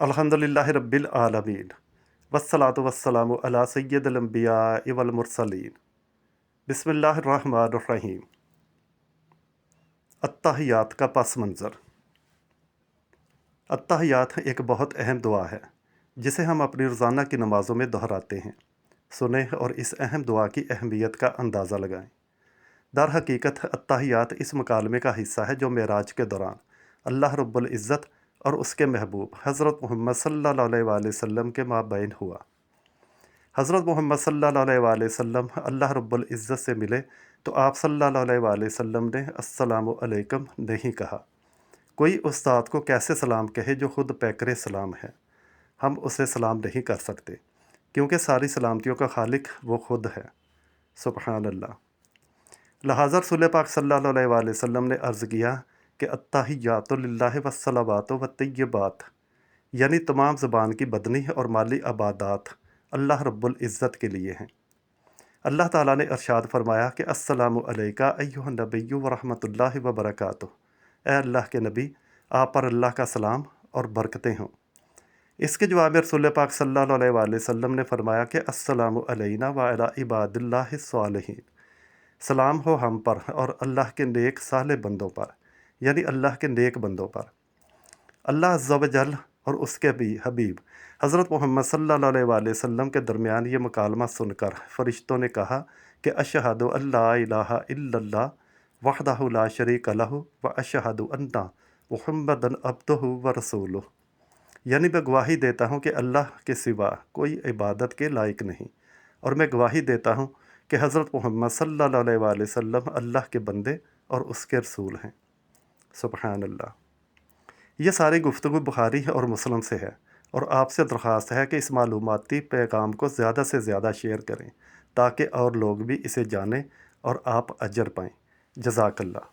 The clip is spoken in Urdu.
الحمدللہ رب العالمین والصلاة والسلام علی سید الانبیاء والمرسلین۔ بسم اللہ الرحمن الرحیم۔ التحیات کا پس منظر۔ التحیات ایک بہت اہم دعا ہے جسے ہم اپنی روزانہ کی نمازوں میں دہراتے ہیں۔ سنیں اور اس اہم دعا کی اہمیت کا اندازہ لگائیں۔ در حقیقت التحیات اس مکالمے کا حصہ ہے جو معراج کے دوران اللہ رب العزت اور اس کے محبوب حضرت محمد صلی اللہ علیہ وآلہ وسلم کے مابین ہوا۔ حضرت محمد صلی اللہ علیہ وآلہ وسلم اللہ رب العزت سے ملے تو آپ صلی اللہ علیہ وآلہ وسلم نے السلام علیکم نہیں کہا۔ کوئی استاد کو کیسے سلام کہے جو خود پیکر سلام ہے؟ ہم اسے سلام نہیں کر سکتے کیونکہ ساری سلامتیوں کا خالق وہ خود ہے۔ سبحان اللہ۔ لہٰذا رسول پاک صلی اللہ علیہ وآلہ وسلم نے عرض کیا کہ التحیات للہ والصلوات والطیبات، یعنی تمام زبان کی بدنی اور مالی عبادات اللہ رب العزت کے لیے ہیں۔ اللہ تعالیٰ نے ارشاد فرمایا کہ السلام علیکہ ایھا النبی ورحمۃ اللہ وبرکاتہ، اے اللہ کے نبی، آپ پر اللہ کا سلام اور برکتیں ہوں۔ اس کے جواب میں رسول پاک صلی اللہ علیہ وآلہ وسلم نے فرمایا کہ السلام علینا وعلی عباد اللہ الصالحین، سلام ہو ہم پر اور اللہ کے نیک صالح بندوں پر، یعنی اللہ کے نیک بندوں پر۔ اللہ عز و جل اور اس کے بھی حبیب حضرت محمد صلی اللہ علیہ وآلہ وسلم کے درمیان یہ مکالمہ سن کر فرشتوں نے کہا کہ اشہد ان لا الہ الا اللہ وحدہ لا شریک لہ واشہد ان محمدا عبدہ ورسولہ، یعنی میں گواہی دیتا ہوں کہ اللہ کے سوا کوئی عبادت کے لائق نہیں، اور میں گواہی دیتا ہوں کہ حضرت محمد صلی اللہ علیہ وآلہ وسلم اللہ کے بندے اور اس کے رسول ہیں۔ سبحان اللہ۔ یہ ساری گفتگو بخاری اور مسلم سے ہے، اور آپ سے درخواست ہے کہ اس معلوماتی پیغام کو زیادہ سے زیادہ شیئر کریں تاکہ اور لوگ بھی اسے جانیں اور آپ اجر پائیں۔ جزاک اللہ۔